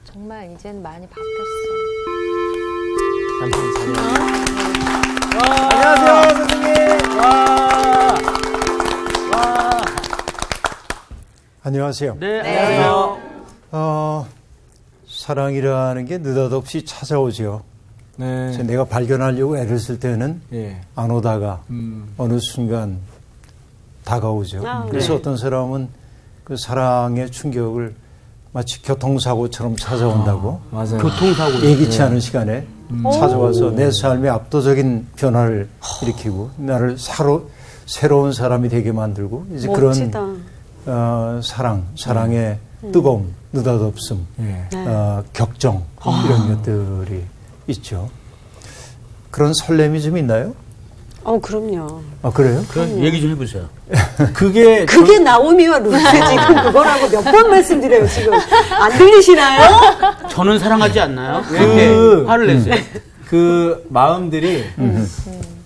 정말 이제는 많이 바뀌었어. 안녕하세요, 선생님. 안녕하세요. 네, 안녕하세요. 사랑이라는 게 느닷없이 찾아오죠. 네. 내가 발견하려고 애를 쓸 때는 안 오다가 어느 순간 다가오죠. 그래서 어떤 사람은 그 사랑의 충격을 마치 교통사고처럼 찾아온다고. 맞아요. 교통사고. 예기치 않은 시간에 찾아와서 내 삶에 압도적인 변화를 일으키고 나를 새로운 사람이 되게 만들고 이제 멋지다. 그런 사랑의 뜨거움, 느닷없음, 격정 이런 것들이 있죠. 그런 설렘이 좀 있나요? 그럼요. 아, 그래요? 그럼 얘기 좀 해보세요. 그게 나오미와 루스 지금 그거라고 몇 번 말씀드려요, 지금. 안 들리시나요? 저는 사랑하지 않나요? 왜 이렇게 화를 내세요? 그 마음들이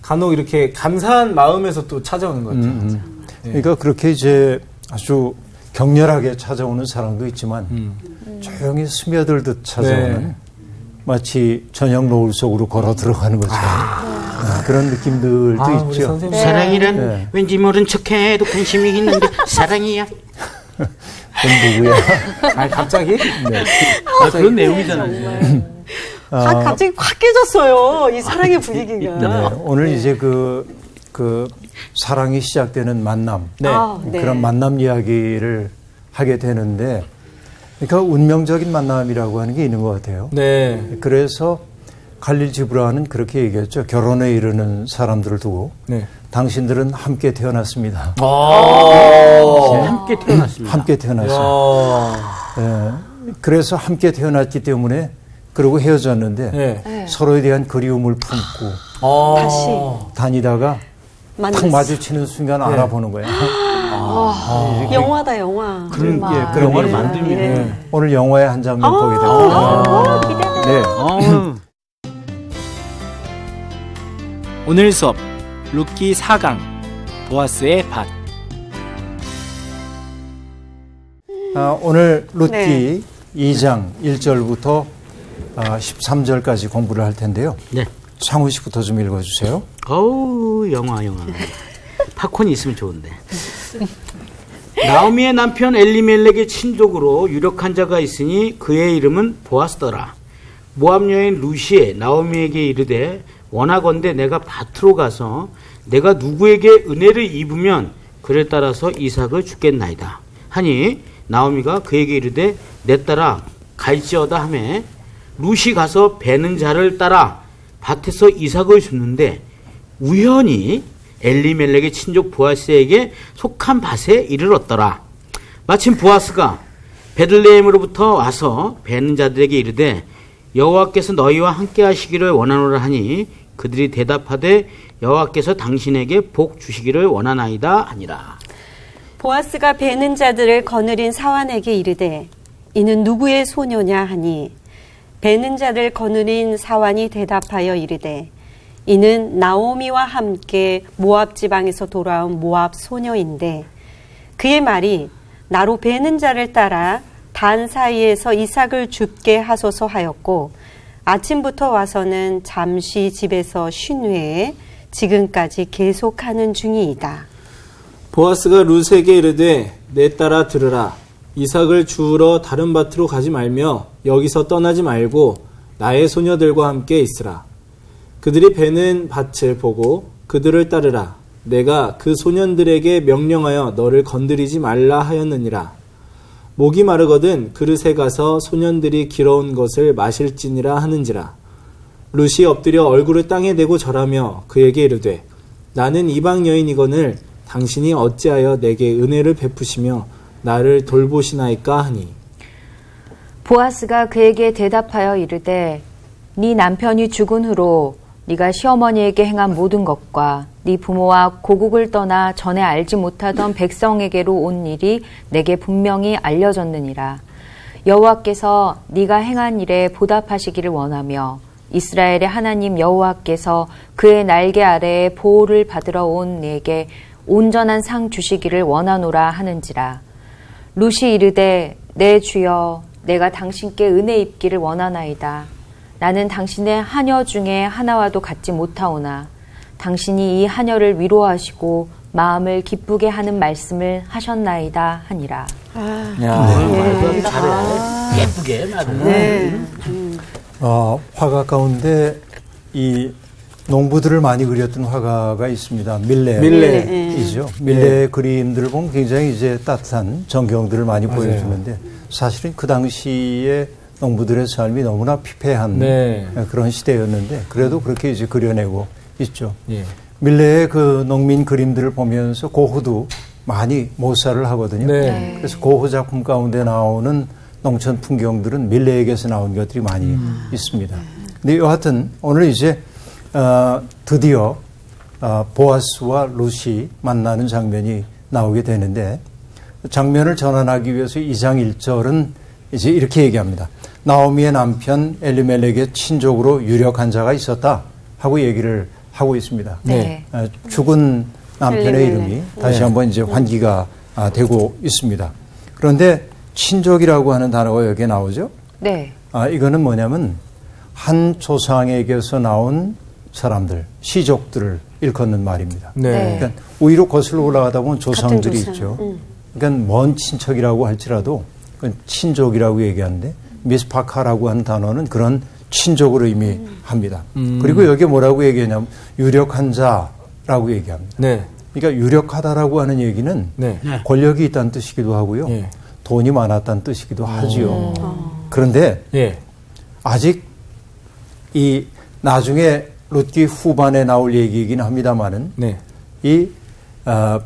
간혹 이렇게 감사한 마음에서 또 찾아오는 것 같아요. 그러니까 그렇게 이제 아주 격렬하게 찾아오는 사랑도 있지만 조용히 스며들듯 찾아오는 마치 저녁 노을 속으로 걸어 들어가는 것처럼 그런 느낌들도 있죠. 사랑이란 왠지 모른 척해도 관심이 있는데 사랑이야. 그건 누구야? 갑자기? 네. 그런 내용이잖아요. 갑자기 확 깨졌어요. 이 사랑의 분위기가. 네. 오늘 이제 그 사랑이 시작되는 만남, 그런 만남 이야기를 하게 되는데, 그러니까 운명적인 만남이라고 하는 게 있는 것 같아요. 네. 그래서 갈릴 지브라는 그렇게 얘기했죠. 결혼에 이르는 사람들을 두고 당신들은 함께 태어났습니다. 함께 태어났습니다. 함께 태어났어요. 그래서 함께 태어났기 때문에 그러고 헤어졌는데 서로에 대한 그리움을 품고 다시 다니다가 탁 마주치는 순간 알아보는 거예요. 영화다, 영화. 그런 영화를 만들면 오늘 영화의 한 장면 보게 됩니다. 기대돼요. 오늘 수업 룻기 4강 보아스의 밭. 오늘 룻기 2장 1절부터 13절까지 공부를 할 텐데요. 네. 창우 씨부터 좀 읽어주세요. 영화. 팝콘이 있으면 좋은데. 나오미의 남편 엘리멜렉의 친족으로 유력한 자가 있으니 그의 이름은 보아스더라. 모압 여인 루시에 나오미에게 이르되 원하건대 내가 밭으로 가서 내가 누구에게 은혜를 입으면 그를 따라서 이삭을 주겠나이다 하니 나오미가 그에게 이르되 내 딸아 갈지어다 하매 루시 가서 베는 자를 따라 밭에서 이삭을 줍는데 우연히 엘리멜렉의 친족 보아스에게 속한 밭에 이르렀더라. 마침 보아스가 베들레헴으로부터 와서 베는 자들에게 이르되 여호와께서 너희와 함께 하시기를 원하노라 하니 그들이 대답하되 여호와께서 당신에게 복 주시기를 원하나이다 하니라. 보아스가 베는 자들을 거느린 사환에게 이르되 이는 누구의 소녀냐 하니 베는 자를 거느린 사환이 대답하여 이르되 이는 나오미와 함께 모압 지방에서 돌아온 모압 소녀인데 그의 말이 나로 베는 자를 따라 단 사이에서 이삭을 줍게 하소서 하였고 아침부터 와서는 잠시 집에서 쉰 후에 지금까지 계속하는 중이이다. 보아스가 룻에게 이르되 내 딸아 들으라. 이삭을 주우러 다른 밭으로 가지 말며 여기서 떠나지 말고 나의 소녀들과 함께 있으라. 그들이 베는 밭을 보고 그들을 따르라. 내가 그 소년들에게 명령하여 너를 건드리지 말라 하였느니라. 목이 마르거든 그릇에 가서 소년들이 길어온 것을 마실지니라 하는지라. 룻이 엎드려 얼굴을 땅에 대고 절하며 그에게 이르되 나는 이방 여인이거늘 당신이 어찌하여 내게 은혜를 베푸시며 나를 돌보시나이까 하니. 보아스가 그에게 대답하여 이르되 네 남편이 죽은 후로 네가 시어머니에게 행한 모든 것과 네 부모와 고국을 떠나 전에 알지 못하던 백성에게로 온 일이 내게 분명히 알려졌느니라. 여호와께서 네가 행한 일에 보답하시기를 원하며 이스라엘의 하나님 여호와께서 그의 날개 아래에 보호를 받으러 온 네게 온전한 상 주시기를 원하노라 하는지라. 룻이 이르되 내 주여 내가 당신께 은혜 입기를 원하나이다. 나는 당신의 하녀 중에 하나와도 같지 못하오나 당신이 이 하녀를 위로하시고 마음을 기쁘게 하는 말씀을 하셨나이다 하니라. 말도 잘해. 예쁘게 말을. 네. 화가 가운데 이 농부들을 많이 그렸던 화가가 있습니다. 밀레이죠. 밀레의 그림들을 보면 굉장히 이제 따뜻한 전경들을 많이 보여주는데 사실은 그 당시에 농부들의 삶이 너무나 피폐한 그런 시대였는데 그래도 그렇게 이제 그려내고 있죠. 밀레의 그 농민 그림들을 보면서 고흐도 많이 모사를 하거든요. 그래서 고흐 작품 가운데 나오는 농촌 풍경들은 밀레에게서 나온 것들이 많이 있습니다. 근데 여하튼 오늘 이제 드디어 보아스와 룻이 만나는 장면이 나오게 되는데 장면을 전환하기 위해서 2장 1절은 이제 이렇게 얘기합니다. 나오미의 남편 엘리멜렉의 친족으로 유력한 자가 있었다 하고 얘기를 하고 있습니다. 죽은 남편의 이름이 다시 한번 이제 환기가 되고 있습니다. 그런데 친족이라고 하는 단어가 여기에 나오죠? 네. 이거는 뭐냐면 한 조상에게서 나온 사람들, 시족들을 일컫는 말입니다. 그러니까 위로 거슬러 올라가다 보면 조상들이 있죠. 그러니까 먼 친척이라고 할지라도 친족이라고 얘기하는데 미스파카라고 하는 단어는 그런 친족을 의미합니다. 그리고 여기에 뭐라고 얘기하냐면 유력한 자라고 얘기합니다. 그러니까 유력하다라고 하는 얘기는 권력이 있다는 뜻이기도 하고요. 돈이 많았다는 뜻이기도 하지요. 그런데 아직 이 나중에 룻기 후반에 나올 얘기이긴 합니다만은 이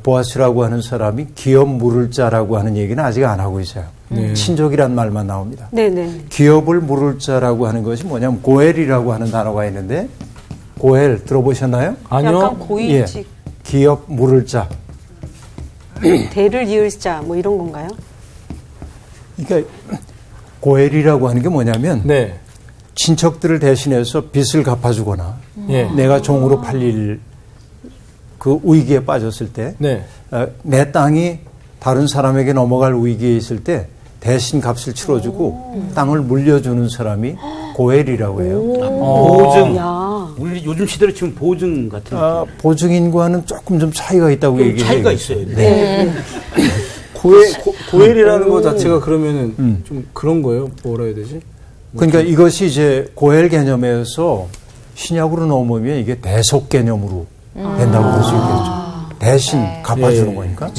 보아스라고 하는 사람이 기업 물을 자라고 하는 얘기는 아직 안 하고 있어요. 친족이란 말만 나옵니다. 기업을 물을 자라고 하는 것이 뭐냐면 고엘이라고 하는 단어가 있는데 고엘 들어보셨나요? 아니요. 약간 고위직. 기업 물을 자. 대를 이을 자 뭐 이런 건가요? 그러니까 고엘이라고 하는 게 뭐냐면 친척들을 대신해서 빚을 갚아주거나 내가 종으로 팔릴 그 위기에 빠졌을 때 내 땅이 다른 사람에게 넘어갈 위기에 있을 때 대신 값을 치러주고 땅을 물려주는 사람이 고엘이라고 해요. 보증. 우리 요즘 시대로 치면 보증 같은 보증인과는 조금 좀 차이가 있다고 얘기해요. 차이가 있어요. 고엘이라는 것 자체가 그러면은 좀 그런 거예요? 뭐라 해야 되지? 그러니까 이것이 이제 고엘 개념에서 신약으로 넘으면 이게 대속 개념으로 된다고 볼 수 있겠죠. 대신 갚아주는 거니까.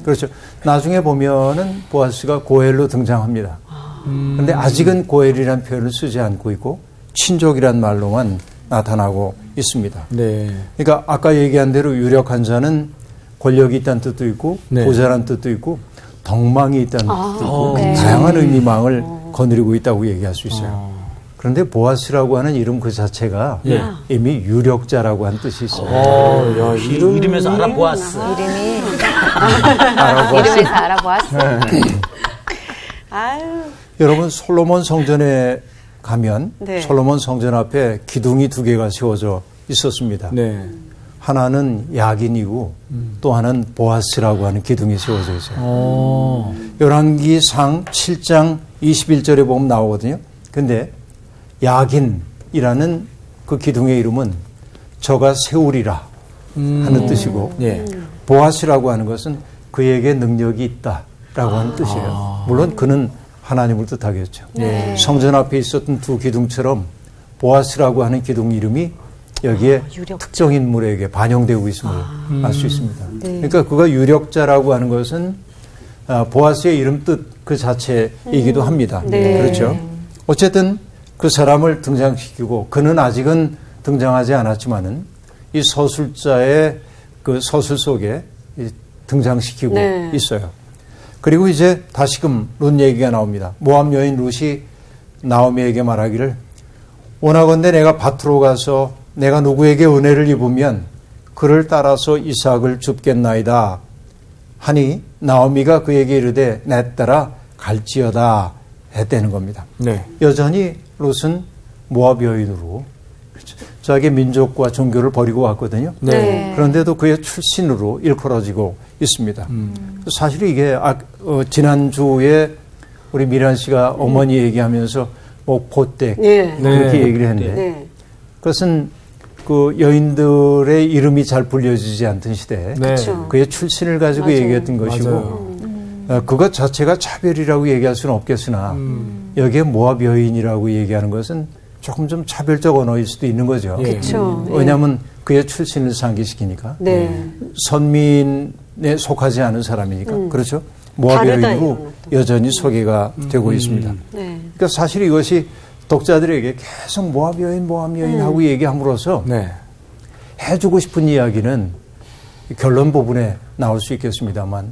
그렇죠. 나중에 보면은 보아스가 고엘로 등장합니다. 그런데 아직은 고엘이라는 표현을 쓰지 않고 있고 친족이란 말로만 나타나고 있습니다. 그러니까 아까 얘기한 대로 유력한 자는 권력이 있다는 뜻도 있고 보좌라는 뜻도 있고 덕망이 있다는 뜻도 있고 다양한 의미망을 거느리고 있다고 얘기할 수 있어요. 그런데 보아스라고 하는 이름 그 자체가 이미 유력자라고 하는 뜻이 있어요. 이름에서 알아보았어. 이름에서 알아보았어. 여러분 솔로몬 성전에 가면 솔로몬 성전 앞에 기둥이 2개가 세워져 있었습니다. 하나는 야긴이고 또 하나는 보아스라고 하는 기둥이 세워져 있어요. 열왕기상 7장 21절에 보면 나오거든요. 근데 야긴이라는 그 기둥의 이름은 저가 세우리라 하는 뜻이고 보아스라고 하는 것은 그에게 능력이 있다라고 하는 뜻이에요. 물론 그는 하나님을 뜻하겠죠. 성전 앞에 있었던 2 기둥처럼 보아스라고 하는 기둥 이름이 여기에 특정 인물에게 반영되고 있음을 알 수 있습니다. 그러니까 그가 유력자라고 하는 것은 보아스의 이름 뜻 그 자체이기도 합니다. 그렇죠. 어쨌든 그 사람을 등장시키고 그는 아직은 등장하지 않았지만은 이 서술자의 그 서술 속에 등장시키고 있어요. 그리고 이제 다시금 룻 얘기가 나옵니다. 모압 여인 룻이 나오미에게 말하기를 원하건대 내가 밭으로 가서 내가 누구에게 은혜를 입으면 그를 따라서 이삭을 줍겠나이다 하니 나오미가 그에게 이르되 내 따라 갈지어다 했다는 겁니다. 여전히 룻은 모압 여인으로 자기의 민족과 종교를 버리고 왔거든요. 그런데도 그의 출신으로 일컬어지고 있습니다. 사실 이게 지난주에 우리 미란 씨가 어머니 얘기하면서 뭐 보댁 예. 그렇게 얘기를 했는데 네. 그것은 그 여인들의 이름이 잘 불려지지 않던 시대에 그렇죠. 그의 출신을 가지고 맞아요. 얘기했던 것이고 그것 자체가 차별이라고 얘기할 수는 없겠으나 여기에 모압 여인이라고 얘기하는 것은 조금 좀 차별적 언어일 수도 있는 거죠. 그렇죠. 왜냐하면 그의 출신을 상기시키니까 네. 선민에 속하지 않은 사람이니까 그렇죠. 모압 다르다, 여인으로 이런 여전히 소개가 되고 있습니다. 네. 그러니까 사실 이것이 독자들에게 계속 모압 여인 하고 얘기함으로써 네. 해주고 싶은 이야기는 결론 부분에 나올 수 있겠습니다만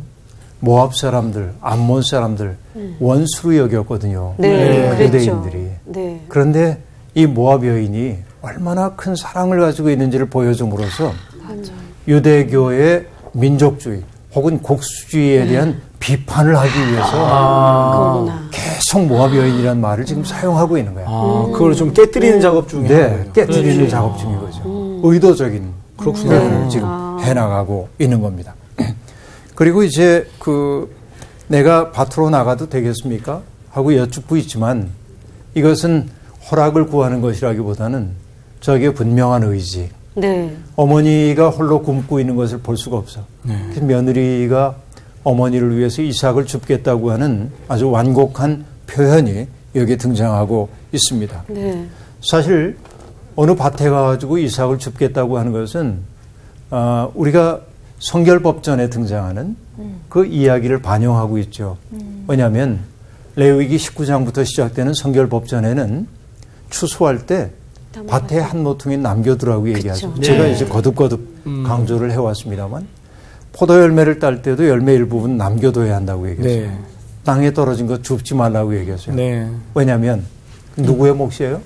모압 사람들, 암몬 사람들 원수로 여겼거든요. 네. 유대인들이. 네. 그런데 이 모압 여인이 얼마나 큰 사랑을 가지고 있는지를 보여줌으로써 유대교의 민족주의 혹은 곡수주의에 대한 비판을 하기 위해서 계속 모압 여인이라는 말을 지금 사용하고 있는 거야. 그걸 좀 깨뜨리는 작업 중에 네, 깨뜨리는 작업 중인 거죠. 의도적인 표현을 지금 해나가고 있는 겁니다. 그리고 이제 내가 밭으로 나가도 되겠습니까? 하고 여쭙고 있지만 이것은 허락을 구하는 것이라기보다는 저게 분명한 의지. 네. 어머니가 홀로 굶고 있는 것을 볼 수가 없어. 그 며느리가 어머니를 위해서 이삭을 줍겠다고 하는 아주 완곡한 표현이 여기에 등장하고 있습니다. 네. 사실 어느 밭에 가가지고 이삭을 줍겠다고 하는 것은 우리가 성결법전에 등장하는 그 이야기를 반영하고 있죠. 왜냐하면 레위기 19장부터 시작되는 성결법전에는 추수할 때 밭에 한 모퉁이 남겨두라고 얘기하죠. 제가 이제 거듭 강조를 해왔습니다만 포도 열매를 딸 때도 열매 일부분 남겨둬야 한다고 얘기했어요. 네. 땅에 떨어진 거 줍지 말라고 얘기했어요. 네. 왜냐하면 누구의 몫이에요?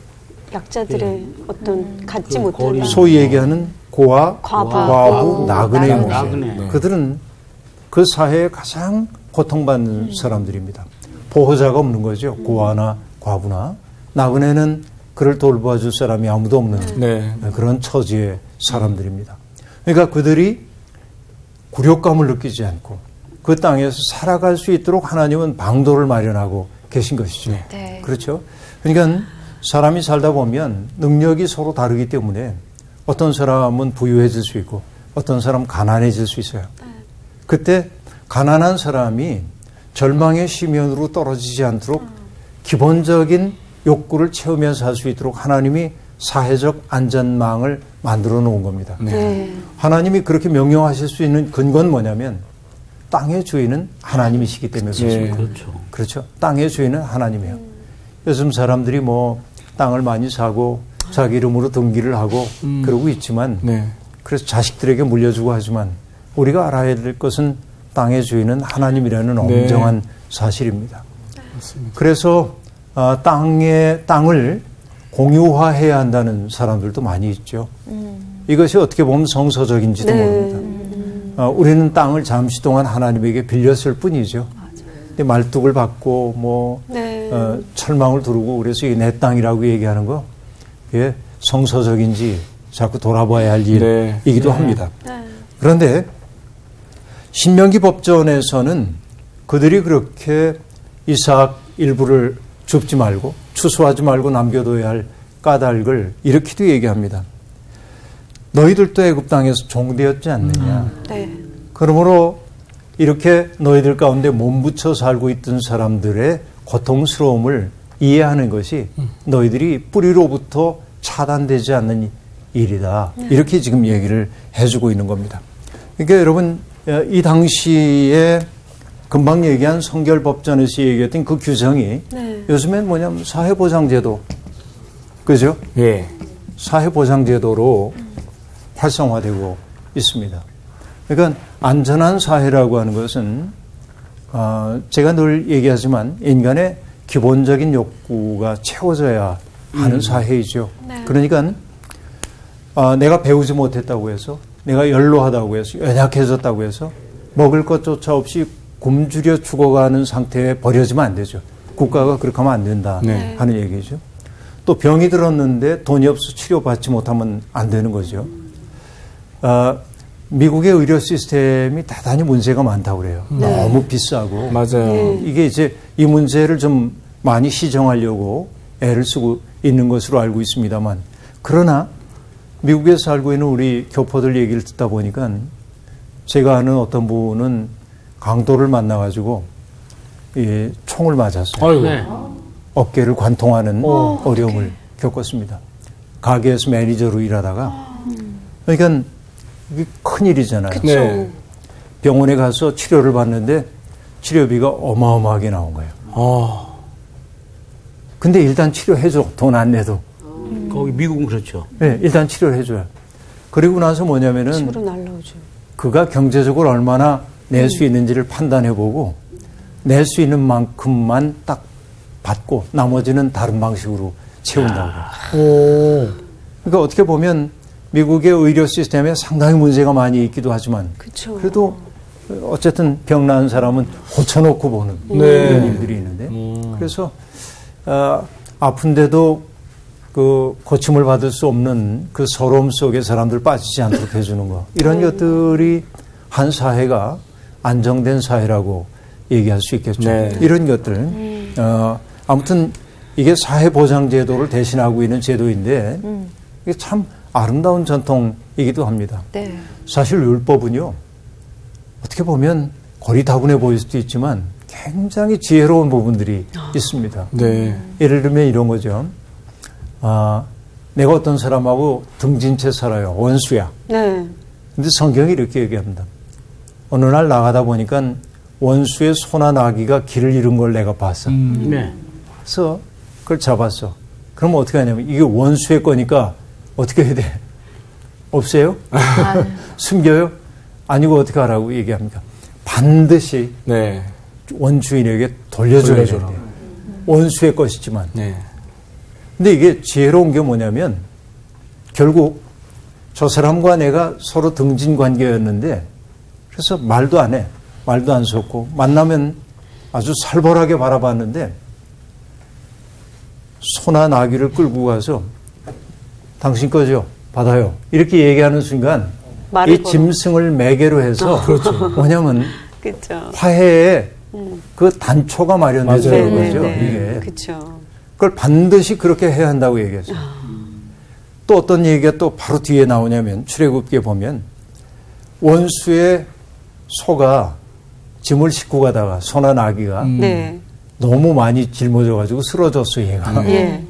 약자들의 어떤 갖지 못할 소위 얘기하는 고아, 과부, 나그네의 몫이에요. 나그네. 그들은 그 사회에 가장 고통받는 사람들입니다. 보호자가 없는 거죠. 고아나 과부나. 나그네는 그를 돌봐줄 사람이 아무도 없는 그런 처지의 사람들입니다. 그러니까 그들이 굴욕감을 느끼지 않고 그 땅에서 살아갈 수 있도록 하나님은 방도를 마련하고 계신 것이죠. 네. 그렇죠. 그러니까 사람이 살다 보면 능력이 서로 다르기 때문에 어떤 사람은 부유해질 수 있고 어떤 사람은 가난해질 수 있어요. 그때 가난한 사람이 절망의 시면으로 떨어지지 않도록 기본적인 욕구를 채우면서 살 수 있도록 하나님이 사회적 안전망을 만들어 놓은 겁니다. 네. 하나님이 그렇게 명령하실 수 있는 근거는 뭐냐면 땅의 주인은 하나님이시기 때문에 그렇습니다. 그렇죠. 땅의 주인은 하나님이에요. 요즘 사람들이 뭐 땅을 많이 사고 자기 이름으로 등기를 하고 그러고 있지만 그래서 자식들에게 물려주고 하지만 우리가 알아야 될 것은 땅의 주인은 하나님이라는 엄정한 사실입니다. 그래서 땅을 공유화해야 한다는 사람들도 많이 있죠. 이것이 어떻게 보면 성서적인지도 모릅니다. 우리는 땅을 잠시 동안 하나님에게 빌렸을 뿐이죠. 근데 말뚝을 받고 뭐 철망을 두르고 그래서 이게 내 땅이라고 얘기하는 거 이게 성서적인지 자꾸 돌아봐야 할 일이기도 합니다. 그런데 신명기 법전에서는 그들이 그렇게 이삭 일부를 줍지 말고 추수하지 말고 남겨둬야 할 까닭을 이렇게도 얘기합니다. 너희들도 애굽 땅에서 종되었지 않느냐. 그러므로 이렇게 너희들 가운데 몸붙여 살고 있던 사람들의 고통스러움을 이해하는 것이 너희들이 뿌리로부터 차단되지 않는 일이다. 이렇게 지금 얘기를 해주고 있는 겁니다. 그러니까 여러분 이 당시에 금방 얘기한 성결법전에서 얘기했던 그 규정이 요즘엔 뭐냐면 사회보장제도 그죠? 사회보장제도로 활성화되고 있습니다. 그러니까 안전한 사회라고 하는 것은 제가 늘 얘기하지만 인간의 기본적인 욕구가 채워져야 하는 사회이죠. 그러니까 내가 배우지 못했다고 해서 내가 연로하다고 해서 연약해졌다고 해서 먹을 것조차 없이 굶주려 죽어가는 상태에 버려지면 안 되죠. 국가가 그렇게 하면 안 된다 하는 얘기죠. 또 병이 들었는데 돈이 없어 치료받지 못하면 안 되는 거죠. 미국의 의료 시스템이 대단히 문제가 많다고 그래요. 너무 비싸고. 맞아요. 이게 이제 이 문제를 좀 많이 시정하려고 애를 쓰고 있는 것으로 알고 있습니다만, 그러나 미국에 살고 있는 우리 교포들 얘기를 듣다 보니까 제가 아는 어떤 분은 강도를 만나가지고 총을 맞았어요. 네. 어깨를 관통하는 어려움을 겪었습니다. 가게에서 매니저로 일하다가. 그러니까 이게 큰일이잖아요. 네. 병원에 가서 치료를 받는데 치료비가 어마어마하게 나온 거예요. 근데 일단 치료해줘. 돈 안 내도. 거기 미국은 그렇죠. 네, 일단 치료를 해줘요. 그리고 나서 뭐냐면은 집으로 날라오죠. 그가 경제적으로 얼마나 낼 수 있는지를 판단해보고 낼 수 있는 만큼만 딱 받고 나머지는 다른 방식으로 채운다고. 그러니까 어떻게 보면 미국의 의료 시스템에 상당히 문제가 많이 있기도 하지만 그쵸. 그래도 어쨌든 병 나은 사람은 고쳐놓고 보는 네. 이런 일들이 있는데 그래서 아픈데도 그 고침을 받을 수 없는 그 서러움 속에 사람들 빠지지 않도록 해주는 거, 이런 것들이 한 사회가 안정된 사회라고 얘기할 수 있겠죠. 네. 이런 것들 아무튼 이게 사회보장제도를 대신하고 있는 제도인데 이게 참 아름다운 전통이기도 합니다. 네. 사실 율법은요, 어떻게 보면 고리타분해 보일 수도 있지만 굉장히 지혜로운 부분들이 있습니다. 네. 예를 들면 이런 거죠. 내가 어떤 사람하고 등진 채 살아요. 원수야. 네. 근데 성경이 이렇게 얘기합니다. 어느 날 나가다 보니까 원수의 소나 나귀가 길을 잃은 걸 내가 봤어. 네. 그래서 그걸 잡았어. 그러면 어떻게 하냐면 이게 원수의 거니까 어떻게 해야 돼? 없애요? 숨겨요? 아니고 어떻게 하라고 얘기합니까? 반드시 네. 원주인에게 돌려줘야 돌려줘라. 돼요. 원수의 것이지만. 네. 근데 이게 지혜로운 게 뭐냐면 결국 저 사람과 내가 서로 등진 관계였는데 그래서 말도 안 해. 말도 안 섞고 만나면 아주 살벌하게 바라봤는데 소나 나귀를 끌고 가서 당신 거죠? 받아요. 이렇게 얘기하는 순간 이 짐승을 매개로 해서 뭐냐면 그렇죠. 화해에 그 단초가 마련되는 거죠. 이게. 그렇죠. 그걸 반드시 그렇게 해야 한다고 얘기했어요. 또 어떤 얘기가 또 바로 뒤에 나오냐면 출애굽기에 보면 원수의 소가 짐을 싣고 가다가 소나 나귀가 네. 너무 많이 짊어져가지고 쓰러졌어 얘가. 예.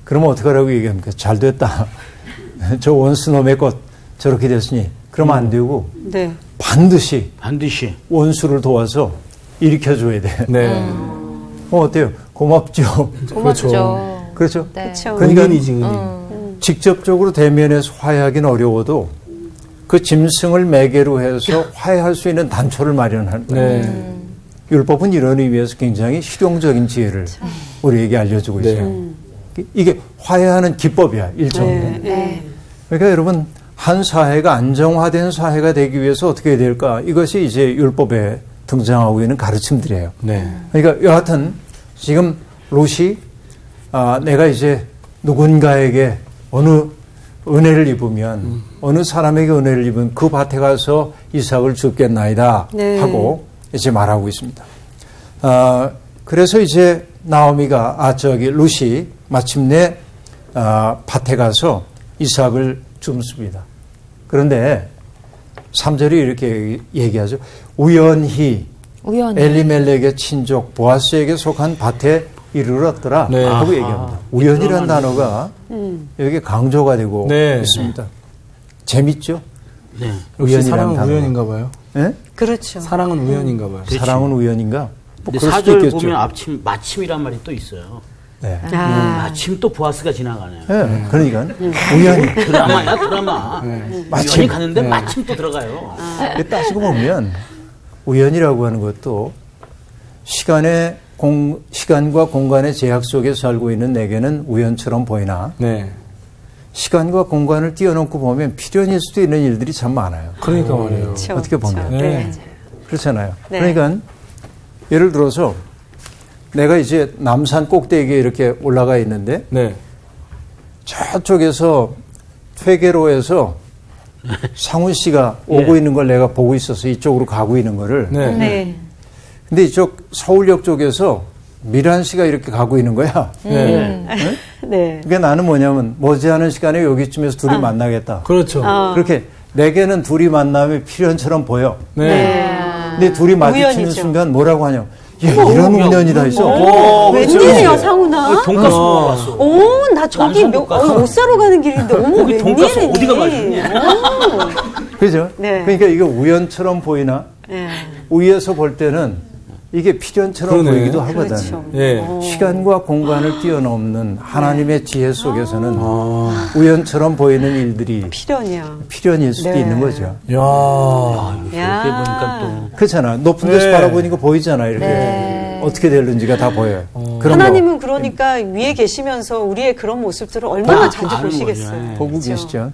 그러면 어떡하라고 얘기합니까? 잘 됐다. 저 원수놈의 것 저렇게 됐으니 그러면 안 되고 네. 반드시 원수를 도와서 일으켜줘야 돼. 네. 어때요? 고맙죠. 고맙죠. 그렇죠. 네. 그러니까 은인이지. 직접적으로 대면해서 화해하기는 어려워도 그 짐승을 매개로 해서 화해할 수 있는 단초를 마련하는 거예요. 네. 율법은 이런 의미에서 굉장히 실용적인 지혜를 우리에게 알려주고 네. 있어요. 이게 화해하는 기법이야, 일종의. 네. 그러니까 여러분, 한 사회가 안정화된 사회가 되기 위해서 어떻게 해야 될까? 이것이 이제 율법에 등장하고 있는 가르침들이에요. 네. 그러니까 여하튼 지금 롯이 내가 이제 누군가에게 어느 은혜를 입으면 어느 사람에게 은혜를 입으면 그 밭에 가서 이삭을 줍겠나이다 네. 하고 이제 말하고 있습니다. 그래서 이제 나오미가 롯이 마침내 밭에 가서 이삭을 줍습니다. 그런데 3절이 이렇게 얘기하죠. 우연히 엘리멜렉의 친족 보아스에게 속한 밭에 이르렀더라 네. 하고 얘기합니다. 우연이라는 단어가 여기 강조가 되고 네. 있습니다. 재밌죠? 네. 역시 사랑은 우연인가 봐요. 네? 그렇죠. 사랑은 우연인가 봐요. 그렇지. 사랑은 우연인가? 근데 그럴 수도 4절 있겠죠. 보면 마침이란 말이 또 있어요. 네. 마침 또 보아스가 지나가네요. 네. 그러니까 우연히 드라마야 드라마. 마침. 우연히 가는데 마침 또 들어가요. 따지고 보면 우연이라고 하는 것도 시간과 공간의 제약 속에 살고 있는 내게는 우연처럼 보이나 네. 시간과 공간을 띄워놓고 보면 필연일 수도 있는 일들이 참 많아요. 그러니까 말이에요. 그렇죠. 어떻게 보면. 그렇죠. 네. 그렇잖아요. 네. 그러니까 예를 들어서 내가 이제 남산 꼭대기에 이렇게 올라가 있는데 네. 저쪽에서 퇴계로에서 상훈 씨가 오고 있는 걸 내가 보고 있어서 이쪽으로 가고 있는 거를. 네. 네. 근데 이쪽 서울역 쪽에서 미란 씨가 이렇게 가고 있는 거야. 네. 네. 그게 나는 뭐냐면 머지않은 시간에 여기쯤에서 둘이 만나겠다. 그렇죠. 그렇게 내게는 둘이 만남이 필연처럼 보여. 네. 근데 둘이 마주치는 우연이죠. 순간 뭐라고 하냐. 야, 이런 운명이 다 있어. 웬일이야, 상훈아? 돈가스 먹으러 왔어. 오, 나 저기 옷 사러 가는 길인데, 어머, 여기 돈가스 웬일이니? 어디가 맛있냐? 그죠? 네. 그러니까 이게 우연처럼 보이나 네. 위에서 볼 때는 이게 필연처럼 그러네. 보이기도 하거든. 그렇죠. 예. 시간과 공간을 뛰어넘는 하나님의 지혜 속에서는 우연처럼 보이는 일들이 필연이야. 필연일 수도 네. 있는 거죠. 야. 이렇게 보니까 또. 그렇잖아. 높은 데서 네. 바라보니까 보이잖아. 이렇게. 네. 어떻게 될는지가 다 보여요. 그런 하나님은 그러니까 위에 계시면서 우리의 그런 모습들을 얼마나 자주 아는 보시겠어요. 거죠. 거 보고 그렇죠? 계시죠.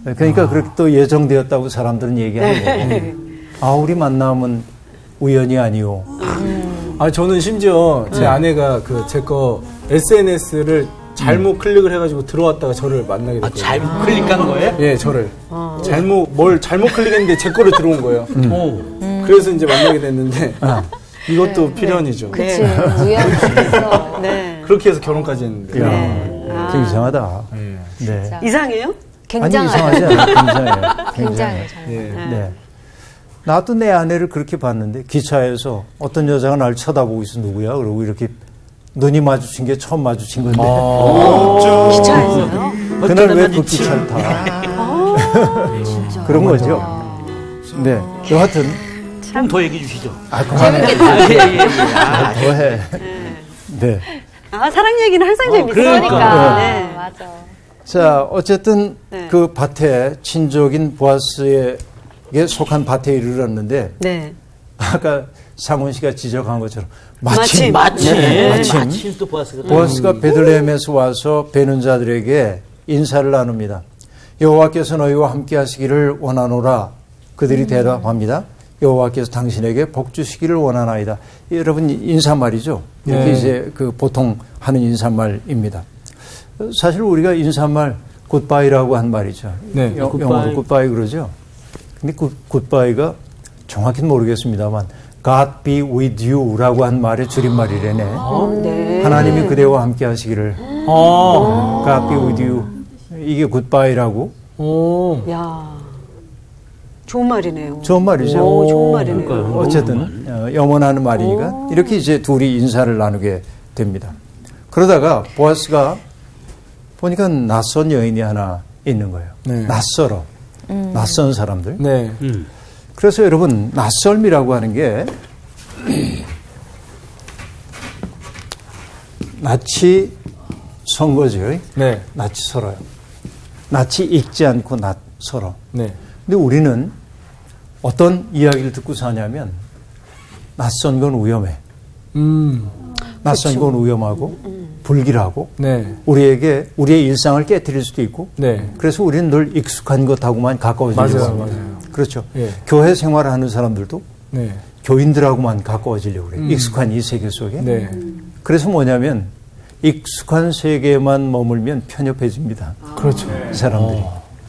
그러니까 그렇게 또 예정되었다고 사람들은 얘기하는 거예요. 아, 우리 만남은 우연이 아니오. 아, 저는 심지어 제 아내가 제 거 SNS를 잘못 클릭을 해가지고 들어왔다가 저를 만나게 됐거든요. 잘못 클릭한 거예요? 예, 저를. 잘못 클릭했는데 제 거를 들어온 거예요. 오. 그래서 이제 만나게 됐는데, 이것도 필연이죠. 그치. 우연 속에서. 네. 그렇게 해서 결혼까지 했는데. 야, 좀 이상하다. 예. 네. 이상해요? 아니, 굉장해요. 이상하지 않아요. 굉장해요. 굉장해요. 예. 네. 나도 내 아내를 그렇게 봤는데 기차에서 어떤 여자가 날 쳐다보고 있어. 누구야? 그러고 이렇게 눈이 마주친 게 처음 마주친 건데 기차에서요? 그날 왜 그 기차를 타? 그런 거죠. 네. 여하튼 좀 더 얘기해 주시죠. 그만해. 더해. 네. 아, 사랑 얘기는 항상 재밌어요. 그러니까. 네. 맞아. 자, 어쨌든 네. 그 밭에 친족인 보아스에게 속한 밭에 이르렀는데 네. 아까 상훈 씨가 지적한 것처럼 마침. 마침 또 보았어요. 보아스가 베들레헴에서 와서 베는 자들에게 인사를 나눕니다. 여호와께서 너희와 함께 하시기를 원하노라. 그들이 대답합니다. 여호와께서 당신에게 복 주시기를 원하나이다. 여러분 인사말이죠. 이렇게 네. 이제 그 보통 하는 인사말입니다. 사실 우리가 인사말 굿바이라고 한 말이죠. 네, 영어로 굿바이 그러죠. 근데 굿바이가 정확히는 모르겠습니다만 God be with you라고 한 말의 줄임말이래네. 네. 하나님이 그대와 함께 하시기를 God be with you. 이게 굿바이라고. 오. 야. 좋은 말이네요. 좋은 말이죠. 오, 좋은 말이네요. 그러니까요. 어쨌든 염원하는 말이니까 이렇게 이제 둘이 인사를 나누게 됩니다. 그러다가 보아스가 보니까 낯선 여인이 하나 있는 거예요. 네. 낯설어. 낯선 사람들. 네. 그래서 여러분 낯설미라고 하는 게 낯이 선 거죠. 네. 낯이 설어요. 낯이 익지 않고 낯설어. 네. 근데 우리는 어떤 이야기를 듣고 사냐면 낯선 건 위험해. 낯선 건 위험하고 불길하고 네. 우리에게 우리의 일상을 깨뜨릴 수도 있고 네. 그래서 우리는 늘 익숙한 것하고만 가까워지려고 맞아요, 합니다. 맞아요. 그렇죠. 예. 교회 생활하는 사람들도 네. 교인들하고만 가까워지려고 그래요. 익숙한 이 세계 속에. 네. 그래서 뭐냐면 익숙한 세계에만 머물면 편협해집니다. 그렇죠. 이 사람들이.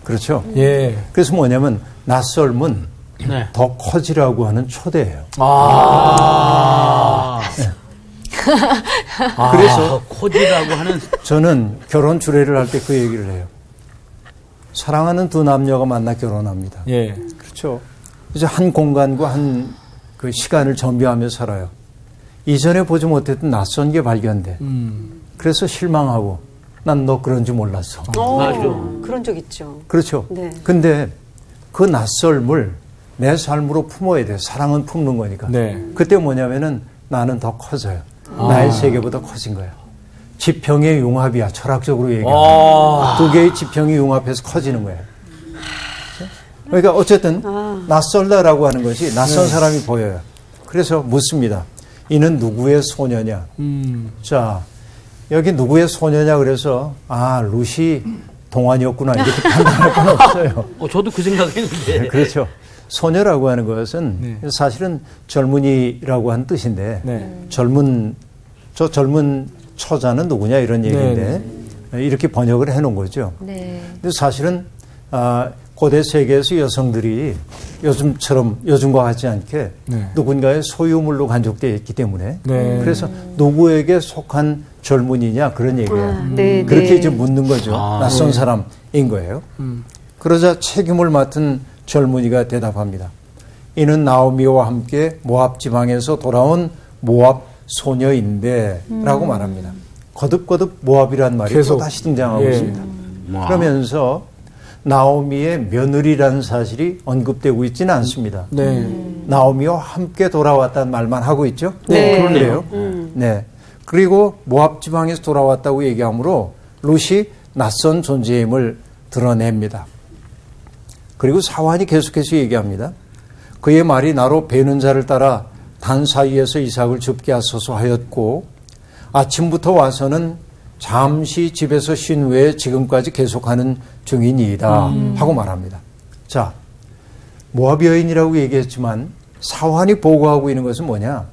그렇죠. 예. 그래서 뭐냐면 낯설문 네. 더 커지라고 하는 초대예요. 그래서 코디라고 하는 저는 결혼 주례를 할 때 그 얘기를 해요. 사랑하는 두 남녀가 만나 결혼합니다. 예. 그렇죠. 이제 한 공간과 한 그 시간을 정비하며 살아요. 이전에 보지 못했던 낯선 게 발견돼. 그래서 실망하고 난 너 그런 줄 몰랐어. 맞아. 그런 적 있죠. 그렇죠. 네. 근데 그 낯설물 내 삶으로 품어야 돼. 사랑은 품는 거니까. 네. 그때 뭐냐면은 나는 더 커져요. 나의 세계보다 커진 거야. 지평의 융합이야. 철학적으로 얘기하면. 두 개의 지평이 융합해서 커지는 거예요. 그러니까 어쨌든 낯설다라고 하는 것이 낯선 사람이 보여요. 그래서 묻습니다. 이는 누구의 소녀냐? 자, 여기 누구의 소녀냐 그래서 루시 동안이었구나 이렇게 판단할 건 없어요. 저도 그 생각했는데. 그렇죠. 소녀라고 하는 것은 사실은 젊은이라고 하는 뜻인데 네. 젊은 처자는 누구냐 이런 얘기인데 이렇게 번역을 해놓은 거죠. 네. 근데 사실은 고대 세계에서 여성들이 요즘과 같지 않게 네. 누군가의 소유물로 간직되어 있기 때문에 네. 그래서 누구에게 속한 젊은이냐 그런 얘기예요. 네, 그렇게 네. 이제 묻는 거죠. 낯선 사람인 거예요. 그러자 책임을 맡은 젊은이가 대답합니다. 이는 나오미와 함께 모압 지방에서 돌아온 모압 소녀인데 라고 말합니다. 거듭거듭 모압이란 말이 계속. 또 다시 등장하고 예. 있습니다. 그러면서 나오미의 며느리라는 사실이 언급되고 있지는 않습니다. 네. 나오미와 함께 돌아왔다는 말만 하고 있죠. 네. 그런데요. 네. 그리고 모압 지방에서 돌아왔다고 얘기하므로 룻이 낯선 존재임을 드러냅니다. 그리고 사환이 계속해서 얘기합니다. 그의 말이 나로 베는 자를 따라 단 사이에서 이삭을 줍게 하소서 하였고 아침부터 와서는 잠시 집에서 쉰 후에 지금까지 계속하는 중이니이다 하고 말합니다. 자, 모압 여인이라고 얘기했지만 사환이 보고하고 있는 것은 뭐냐?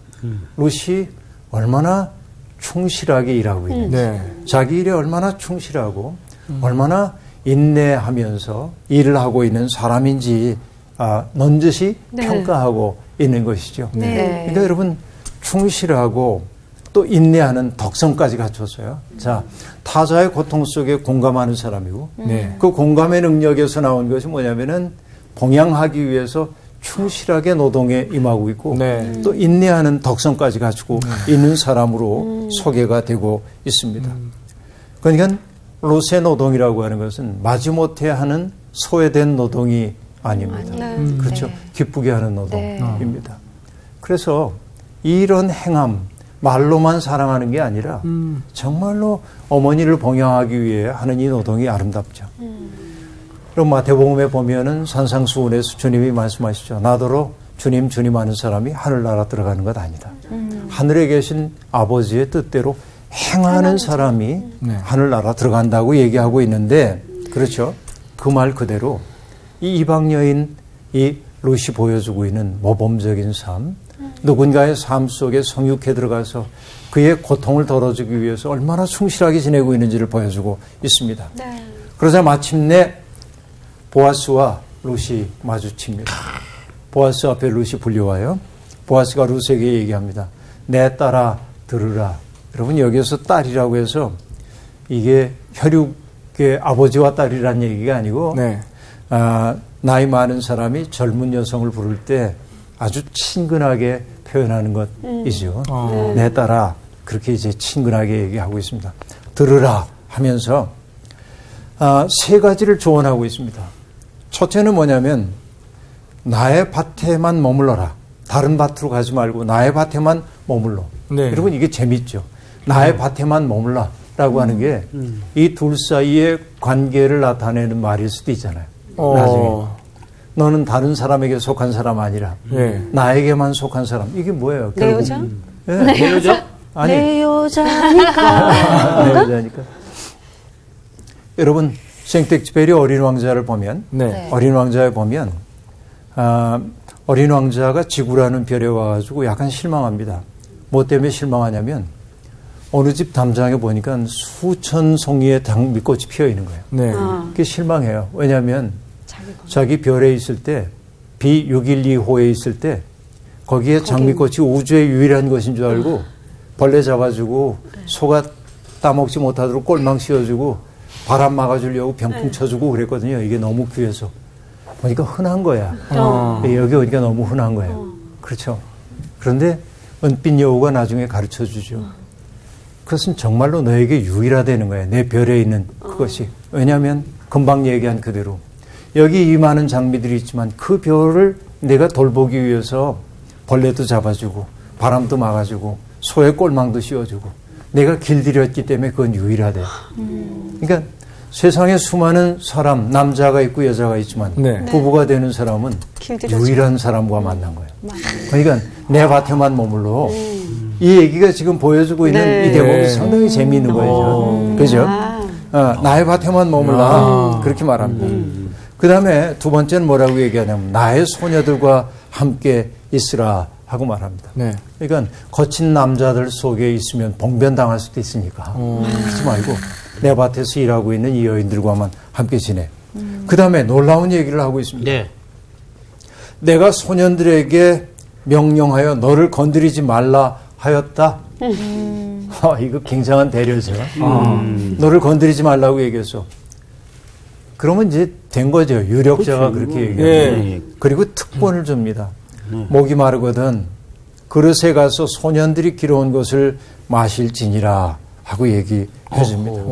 룻이 얼마나 충실하게 일하고 있는지, 네. 자기 일에 얼마나 충실하고 얼마나 인내하면서 일을 하고 있는 사람인지 넌지시 네. 평가하고 있는 것이죠. 네. 그러니까 여러분 충실하고 또 인내하는 덕성까지 갖췄어요. 자, 타자의 고통 속에 공감하는 사람이고 네. 그 공감의 능력에서 나온 것이 뭐냐면은 봉양하기 위해서 충실하게 노동에 임하고 있고 네. 또 인내하는 덕성까지 갖추고 있는 사람으로 소개가 되고 있습니다. 그러니까 롯의 노동이라고 하는 것은 마지못해 하는 소외된 노동이 아닙니다. 그렇죠. 네. 기쁘게 하는 네. 노동입니다. 그래서 이런 행함 말로만 사랑하는 게 아니라 정말로 어머니를 봉양하기 위해 하는 이 노동이 아름답죠. 그럼 마태복음에 보면은 산상수훈에서 주님이 말씀하시죠. 나더러 주님 하는 사람이 하늘나라 들어가는 것 아니다. 하늘에 계신 아버지의 뜻대로 행하는 사람이 네. 하늘나라 들어간다고 얘기하고 있는데 그렇죠. 그 말 그대로 이 이방 여인 이 롯이 보여주고 있는 모범적인 삶 누군가의 삶 속에 성육해 들어가서 그의 고통을 덜어주기 위해서 얼마나 충실하게 지내고 있는지를 보여주고 있습니다. 네. 그러자 마침내 보아스와 룻이 마주칩니다. 보아스 앞에 룻이 불려와요. 보아스가 룻에게 얘기합니다. 내 딸아 들으라. 여러분 여기서 딸이라고 해서 이게 혈육의 아버지와 딸이라는 얘기가 아니고 네. 나이 많은 사람이 젊은 여성을 부를 때 아주 친근하게 표현하는 것이죠. 내 딸아 그렇게 이제 친근하게 얘기하고 있습니다. 들으라 하면서 세 가지를 조언하고 있습니다. 첫째는 뭐냐면 나의 밭에만 머물러라. 다른 밭으로 가지 말고 나의 밭에만 머물러. 네. 여러분 이게 재밌죠. 나의 밭에만 머물러라고 하는 게 이 둘 사이의 관계를 나타내는 말일 수도 있잖아요. 나중에. 너는 다른 사람에게 속한 사람 아니라 네. 나에게만 속한 사람. 이게 뭐예요? 내 여자? 네. 내 여자? 아니. 내 여자니까. 내 여자니까. 여러분 생텍쥐페리 어린 왕자를 보면 네. 어린 왕자에 보면 어린 왕자가 지구라는 별에 와가지고 약간 실망합니다. 뭐 때문에 실망하냐면 어느 집 담장에 보니까 수천 송이의 장미꽃이 피어 있는 거예요. 네. 그게 실망해요. 왜냐하면 자기 별에 있을 때 B612호에 있을 때 거기에 장미꽃이 우주의 유일한 것인 줄 알고 벌레 잡아주고 소가 따먹지 못하도록 꼴망 씌워주고 바람 막아주려고 병풍 쳐주고 그랬거든요. 이게 너무 귀해서. 보니까 흔한 거야. 여기 오니까 너무 흔한 거예요. 그렇죠. 그런데 은빛 여우가 나중에 가르쳐 주죠. 그것은 정말로 너에게 유일하다는 거예요. 내 별에 있는 그것이. 왜냐하면 금방 얘기한 그대로 여기 이 많은 장미들이 있지만 그 별을 내가 돌보기 위해서 벌레도 잡아주고 바람도 막아주고 소의 꼴망도 씌워주고 내가 길들였기 때문에 그건 유일하대. 그러니까 세상에 수많은 사람, 남자가 있고 여자가 있지만 네. 부부가 되는 사람은 길들여져. 유일한 사람과 만난 거예요. 그러니까 내 밭에만 머물러. 이 얘기가 지금 보여주고 있는 네. 이 대목이 상당히 재미있는 거죠. 그죠? 나의 밭에만 머물라. 그렇게 말합니다. 그 다음에 두 번째는 뭐라고 얘기하냐면 나의 소녀들과 함께 있으라 하고 말합니다. 네. 그러니까 거친 남자들 속에 있으면 봉변당할 수도 있으니까 그러지 말고 내 밭에서 일하고 있는 이 여인들과만 함께 지내. 그 다음에 놀라운 얘기를 하고 있습니다. 네. 내가 소년들에게 명령하여 너를 건드리지 말라 하였다. 이거 굉장한 배려죠. 너를 건드리지 말라고 얘기했어. 그러면 이제 된 거죠. 유력자가 그렇게 얘기해요. 네. 그리고 특권을 줍니다. 목이 마르거든 그릇에 가서 소년들이 길어온 것을 마실지니라 하고 얘기해 줍니다.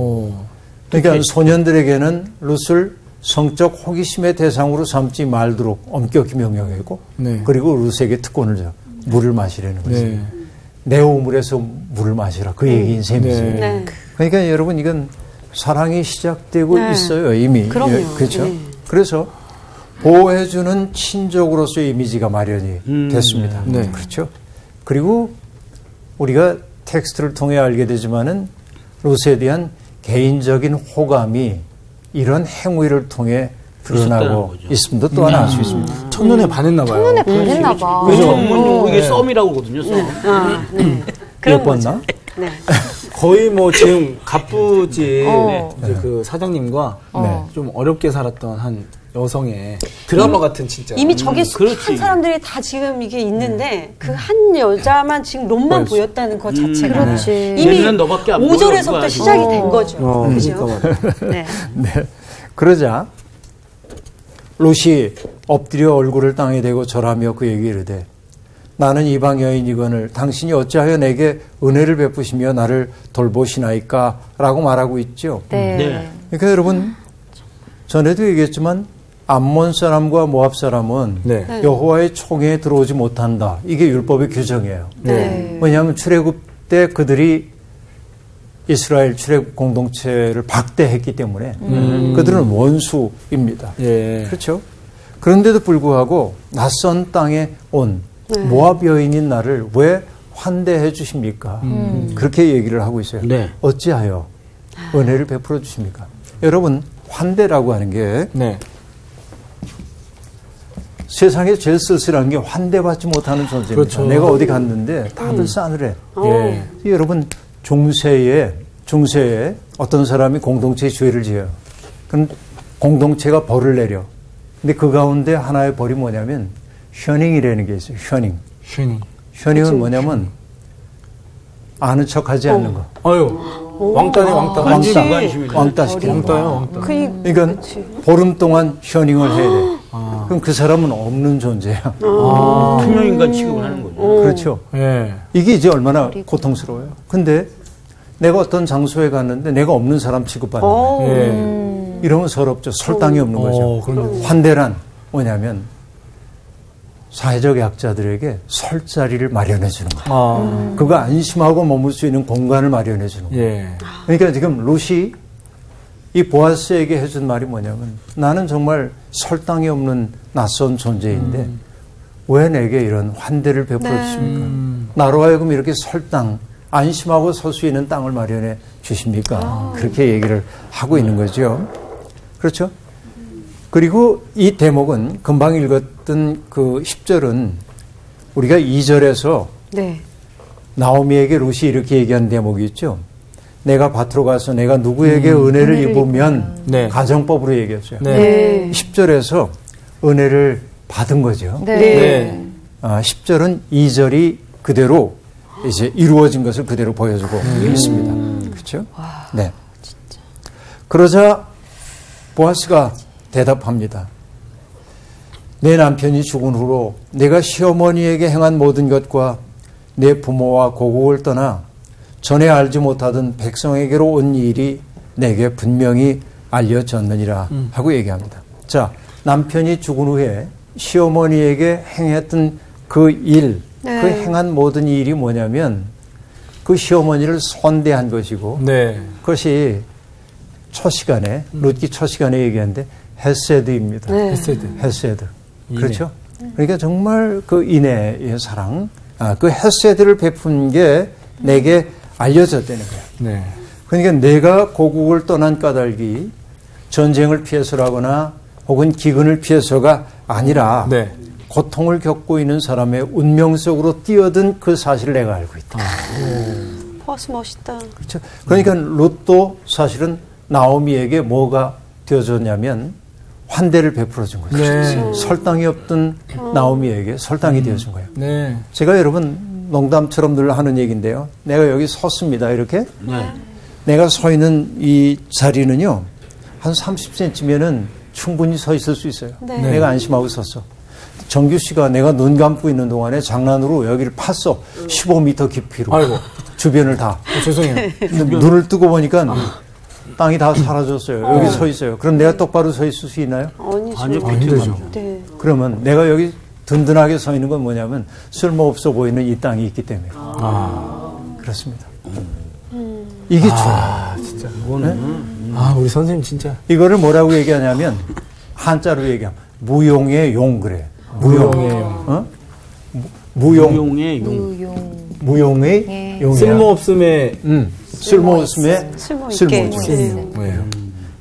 그러니까 소년들에게는 룻을 성적 호기심의 대상으로 삼지 말도록 엄격히 명령했고 네. 그리고 룻에게 특권을 줘. 물을 마시라는 거죠. 네. 내 우물에서 물을 마시라. 그 얘기인 셈이죠. 네. 그러니까 여러분 이건 사랑이 시작되고 네. 있어요. 이미. 그럼요. 그렇죠. 네. 그래서 보호해주는 친족으로서의 이미지가 마련이 됐습니다. 네. 그렇죠. 그리고 우리가 텍스트를 통해 알게 되지만은 룻에 대한 개인적인 호감이 이런 행위를 통해 드러나고 있음도 또 하나 알 수 있습니다. 첫눈에 반했나 봐요. 첫눈에 반했나 봐. 그렇죠. 이게 썸이라고 하거든요. 썸. 네. 예뻤나? 네. 거의 뭐 지금 갑부지 어. 이제 그 사장님과 네. 좀 어렵게 살았던 한 여성의 드라마 같은 진짜. 이미 저기 수많은 그렇지. 사람들이 다 지금 이게 있는데 그 한 여자만 지금 롬만 보였다는 것 자체가 그렇지. 이미 얘는 너밖에 안 보여, 5절에서부터 그거 시작이 된 거죠. 그러니까 그죠? 네. 네. 그러자 롯이 엎드려 얼굴을 땅에 대고 절하며 그에게 이르되 나는 이방 여인이거늘 당신이 어찌하여 내게 은혜를 베푸시며 나를 돌보시나이까 라고 말하고 있죠. 네. 네. 그러니까 여러분 전에도 얘기했지만 암몬 사람과 모압 사람은 네. 여호와의 총회에 들어오지 못한다. 이게 율법의 규정이에요. 네. 왜냐하면 출애굽 때 그들이 이스라엘 출애굽 공동체를 박대했기 때문에 그들은 원수입니다. 예. 그렇죠? 그런데도 불구하고 낯선 땅에 온 모압 여인인 나를 왜 환대해 주십니까? 그렇게 얘기를 하고 있어요. 네. 어찌하여 은혜를 베풀어 주십니까? 여러분 환대라고 하는 게 네. 세상에 제일 쓸쓸한 게 환대받지 못하는 존재입니다. 그렇죠. 내가 어디 갔는데 다들 싸늘해. 예. 여러분 중세에 어떤 사람이 공동체에 죄를 지어요. 그럼 공동체가 벌을 내려. 근데 그 가운데 하나의 벌이 뭐냐면 셔닝이라는 게 있어요. 셔닝. 셔닝은 뭐냐면 아는 척하지 않는 거. 아유. 왕따네 왕따. 왕따 시키는 왕따요 거. 왕따. 그러니까 보름 동안 셔닝을 해야 돼. 그럼 그 사람은 없는 존재야. 투명인간 취급을 하는 거죠. 그렇죠. 예. 이게 이제 얼마나 고통스러워요. 근데 내가 어떤 장소에 갔는데 내가 없는 사람 취급받는 거예요. 예. 이러면 서럽죠. 설당이 없는 거죠. 그럼요. 환대란 뭐냐면 사회적 약자들에게 설 자리를 마련해 주는 거예요. 그거 안심하고 머물 수 있는 공간을 마련해 주는 거예요. 예. 그러니까 지금 룻이 이 보아스에게 해준 말이 뭐냐면 나는 정말 설당이 없는 낯선 존재인데 왜 내게 이런 환대를 베풀어 주십니까? 나로 하여금 이렇게 설당, 안심하고 설 수 있는 땅을 마련해 주십니까? 그렇게 얘기를 하고 있는 거죠. 그렇죠? 그리고 이 대목은 금방 읽었던 그 10절은 우리가 2절에서 네. 나오미에게 룻이 이렇게 얘기한 대목이 있죠. 내가 밭으로 가서 내가 누구에게 은혜를 입으면 네. 가정법으로 얘기했어요. 네. 10절에서 은혜를 받은 거죠. 네. 네. 10절은 2절이 그대로 이제 이루어진 것을 그대로 보여주고 있습니다. 그렇죠? 네. 그러자 보아스가 대답합니다. 내 남편이 죽은 후로 내가 시어머니에게 행한 모든 것과 내 부모와 고국을 떠나 전에 알지 못하던 백성에게로 온 일이 내게 분명히 알려졌느니라 하고 얘기합니다. 자, 남편이 죽은 후에 시어머니에게 행했던 그 일, 네. 그 행한 모든 일이 뭐냐면 그 시어머니를 선대한 것이고 네. 그것이 첫 시간에 룻기 첫 시간에 얘기하는데 헤세드입니다. 네. 헤세드. 그렇죠? 그러니까 정말 그 인애의 사랑, 그 헤세드를 베푼 게 내게 알려졌다는 거예요. 네. 그러니까 내가 고국을 떠난 까닭이 전쟁을 피해서라거나 혹은 기근을 피해서가 아니라 네. 고통을 겪고 있는 사람의 운명 속으로 뛰어든 그 사실을 내가 알고 있다. 버스 멋있다. 그렇죠? 그러니까 룻도 사실은 나오미에게 뭐가 되어줬냐면 환대를 베풀어 준 거죠. 네. 설당이 없던 나오미에게 설당이 되어준 거예요. 네. 제가 여러분 농담처럼 늘 하는 얘기인데요. 내가 여기 섰습니다. 이렇게. 네. 내가 서 있는 이 자리는요. 한 30cm면은 충분히 서 있을 수 있어요. 네. 내가 안심하고 섰어. 정규 씨가 내가 눈 감고 있는 동안에 장난으로 여기를 팠어. 15m 깊이로. 아이고. 주변을 다. 죄송해요. 눈을 뜨고 보니까 땅이 다 사라졌어요. 여기 서 있어요. 그럼 내가 똑바로 서 있을 수 있나요? 아니죠. 힘들죠. 네. 그러면 내가 여기 든든하게 서 있는 건 뭐냐면 쓸모없어 보이는 이 땅이 있기 때문에. 그렇습니다. 이게 중요해요. 진짜. 이거는 우리 선생님 진짜. 이거를 뭐라고 얘기하냐면 한자로 얘기하면 무용의 용 그래. 무용의 용. 어? 무용. 무용의 용. 무용의 용이야. 쓸모없음에 쓸모없음에 쓸모있게. 쓸모죠. 뭐예요?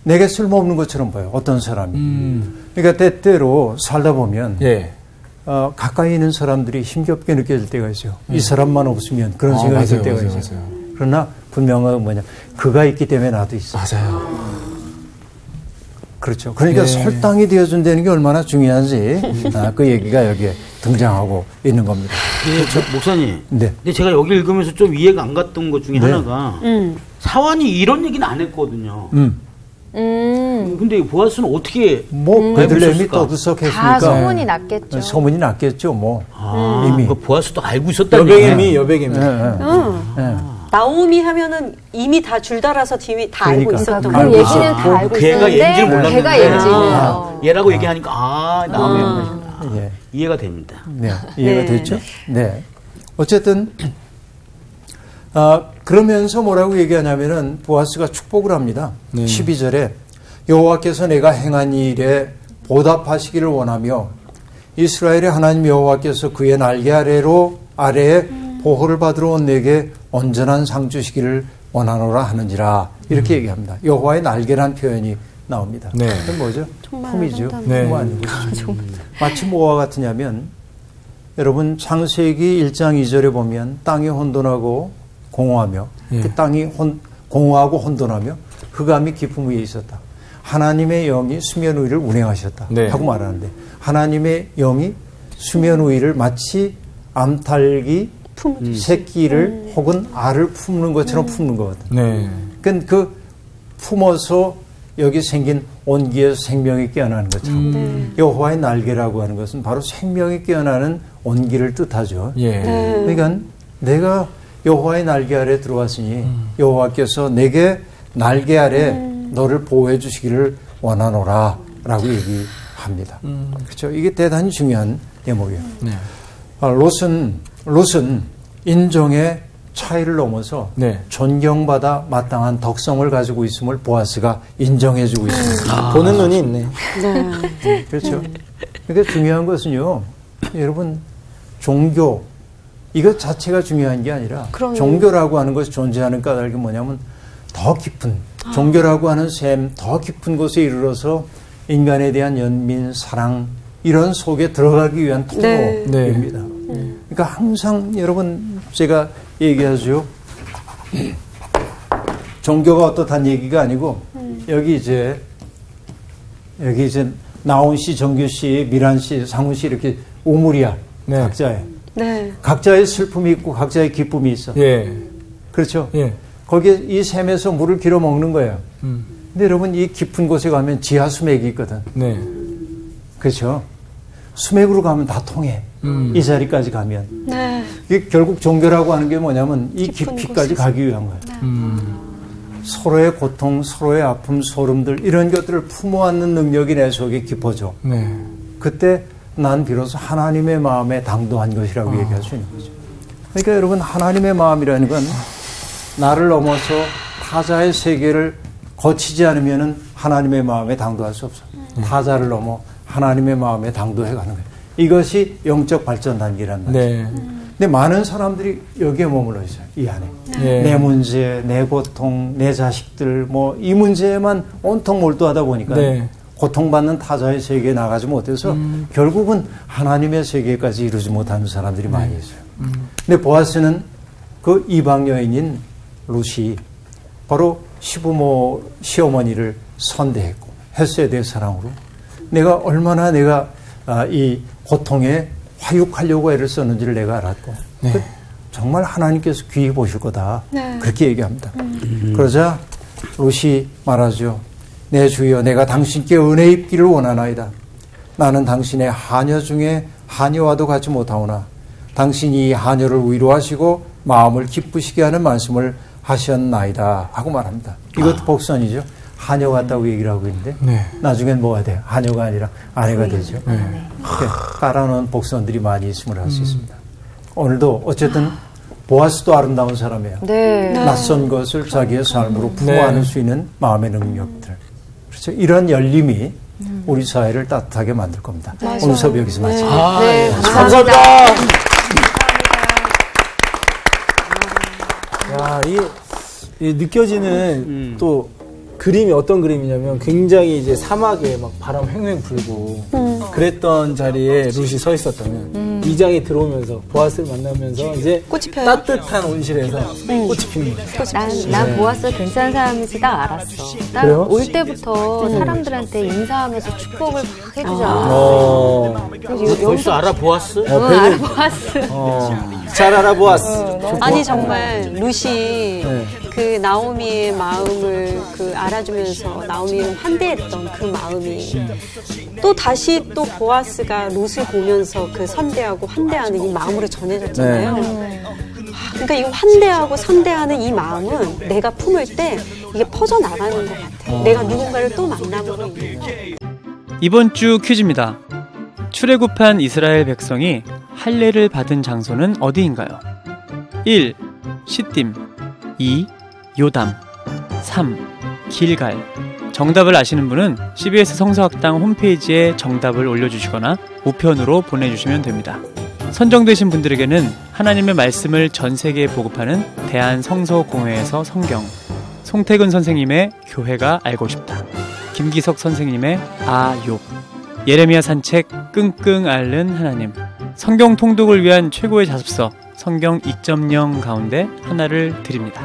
내게 쓸모없는 것처럼 보여. 어떤 사람이. 그러니까 때때로 살다 보면 예. 가까이 있는 사람들이 힘겹게 느껴질 때가 있어요. 이 사람만 없으면 그런 생각이 들 때가 맞아요, 있어요. 맞아요. 그러나 분명한 건 뭐냐. 그가 있기 때문에 나도 있어. 맞아요. 그렇죠. 그러니까 예. 설당이 되어준다는 게 얼마나 중요한지 그 얘기가 여기에 등장하고 있는 겁니다. 네, 목사님. 네. 근데 제가 여기 읽으면서 좀 이해가 안 갔던 것 중에 하나가 사환이 이런 얘기는 안 했거든요. 근데 보아스는 어떻게 뭐 베들레헴이 알고 다 떠들썩했으니까 소문이 났겠죠. 소문이 났겠죠. 뭐 이미 그 보아스도 알고 있었다는 얘기예요. 여백엠이. 나오미 하면은 이미 다 줄달아서 팀이 다 알고 그러니까. 있었던 그 거예요. 얘기는 다 알고 걔가 얘인지 있었는데 몰랐는데 걔가 얘인지는 얘라고 얘기하니까 나오미 형이구나. 예. 이해가 됩니다. 네, 이해가 네. 됐죠? 네. 어쨌든 그러면서 뭐라고 얘기하냐면은 보아스가 축복을 합니다. 12절에 여호와께서 내가 행한 일에 보답하시기를 원하며 이스라엘의 하나님 여호와께서 그의 날개 아래에 보호를 받으러 온 내게 온전한 상 주시기를 원하노라 하는지라 이렇게 얘기합니다. 여호와의 날개란 표현이 나옵니다. 네. 그건 뭐죠? 품이죠. 네. 품 아니고. 마치 뭐와 같으냐면 여러분 창세기 1장 2절에 보면 땅이 혼돈하고 공허하며 그 땅이 공허하고 혼돈하며 흑암이 깊음 위에 있었다. 하나님의 영이 수면 위를 운행하셨다. 네. 하고 말하는데 하나님의 영이 수면 위를 마치 암탉이 새끼를 혹은 알을 품는 것처럼 품는 거거든. 네. 그러니까 그 품어서 여기 생긴 온기에서 생명이 깨어나는 것처럼 여호와의 날개라고 하는 것은 바로 생명이 깨어나는 온기를 뜻하죠. 예. 그러니까 내가 여호와의 날개 아래 들어왔으니 여호와께서 내게 날개 아래 너를 보호해 주시기를 원하노라 라고 얘기합니다. 그렇죠. 이게 대단히 중요한 대목이에요. 네. 롯은 인종의 차이를 넘어서 네. 존경받아 마땅한 덕성을 가지고 있음을 보아스가 인정해주고 있습니다. 보는 눈이 있네. 그렇죠. 그러니까 중요한 것은요, 여러분 종교 이것 자체가 중요한 게 아니라 종교라고 하는 것이 존재하는 까닭이 뭐냐면 더 깊은 종교라고 하는 셈 더 깊은 곳에 이르러서 인간에 대한 연민, 사랑 이런 속에 들어가기 위한 통로입니다. 그러니까 항상 여러분 제가 얘기하죠. 종교가 어떻다는 얘기가 아니고 여기 이제 나온 씨, 정규 씨, 미란 씨, 상훈 씨 이렇게 우물이야. 네. 각자의. 네. 각자의 슬픔이 있고 각자의 기쁨이 있어. 예. 그렇죠? 예. 거기에 이 샘에서 물을 길어 먹는 거예요. 근데 여러분 이 깊은 곳에 가면 지하 수맥이 있거든. 네. 그렇죠? 수맥으로 가면 다 통해. 이 자리까지 가면. 네. 이게 결국 종교라고 하는 게 뭐냐면 이 깊은 깊이까지 곳에서. 가기 위한 거예요. 서로의 고통, 서로의 아픔, 소름들 이런 것들을 품어안는 능력이 내 속에 깊어져. 네. 그때 난 비로소 하나님의 마음에 당도한 것이라고 얘기할 수 있는 거죠. 그러니까 여러분 하나님의 마음이라는 건 나를 넘어서 타자의 세계를 거치지 않으면 하나님의 마음에 당도할 수 없어. 타자를 넘어 하나님의 마음에 당도해 가는 거예요. 이것이 영적 발전 단계란 말이죠. 네. 근데 많은 사람들이 여기에 머물러 있어요. 이 안에. 네. 내 문제, 내 고통, 내 자식들 뭐 이 문제에만 온통 몰두하다 보니까 네. 고통받는 타자의 세계에 나가지 못해서 결국은 하나님의 세계까지 이루지 못하는 사람들이 많이 있어요. 근데 보아스는 그 이방 여인인 룻이 바로 시부모, 시어머니를 선대했고 헤세드의 사랑으로 내가 얼마나 이 고통에 화육하려고 애를 썼는지를 내가 알았고 네. 정말 하나님께서 귀히 보실 거다. 네. 그렇게 얘기합니다. 그러자 롯이 말하죠. 내 주여 내가 당신께 은혜 입기를 원하나이다. 나는 당신의 하녀 중에 하녀와도 같이 못하오나 당신이 이 하녀를 위로하시고 마음을 기쁘시게 하는 말씀을 하셨나이다 하고 말합니다. 이것도 복선이죠. 하녀 같다고 얘기를 하고 있는데 네. 나중엔 뭐가 돼요? 하녀가 아니라 아내가 되죠. 이렇게 깔아놓은 복선들이 많이 있음을 알 수 있습니다. 오늘도 어쨌든 보아스도 아름다운 사람이에요. 네. 낯선 것을 자기의 삶으로 부모하는 수 있는 마음의 능력들. 그렇죠. 이런 열림이 우리 사회를 따뜻하게 만들 겁니다. 오늘 수업 여기서 마칩니다. 네, 감사합니다. 야, 이 느껴지는 또 그림이 어떤 그림이냐면 굉장히 이제 사막에 막 바람 횡횡 불고 그랬던 자리에 룻이 서 있었다면 이 장이 들어오면서 보아스를 만나면서 이제 꽃이 펴요? 따뜻한 온실에서 꽃이 피는 거예요. 난 보아스 괜찮은 사람인지 딱 알았어. 딱 그래요? 올 때부터 사람들한테 인사하면서 축복을 막 해주잖아. 벌써 알아보았어? 알아보았어. 잘 알아보았어. 아니 정말 룻이 네. 그 나오미의 마음을 그 알아주면서 나오미를 환대했던 그 마음이 또 다시 또 보아스가 룻을 보면서 그 선대하고 환대하는 이 마음으로 전해졌잖아요. 그러니까 이 환대하고 선대하는 이 마음은 내가 품을 때 이게 퍼져나가는 것 같아. 내가 누군가를 또 만나보고 있는 거. 이번 주 퀴즈입니다. 출애굽한 이스라엘 백성이 할례를 받은 장소는 어디인가요? 1. 시딤 2. 요담 3. 길갈. 정답을 아시는 분은 CBS 성서학당 홈페이지에 정답을 올려주시거나 우편으로 보내주시면 됩니다. 선정되신 분들에게는 하나님의 말씀을 전 세계에 보급하는 대한성서공회에서 성경, 송태근 선생님의 교회가 알고 싶다, 김기석 선생님의 아욥, 예레미야 산책 끙끙 앓는 하나님, 성경 통독을 위한 최고의 자습서 성경 2.0 가운데 하나를 드립니다.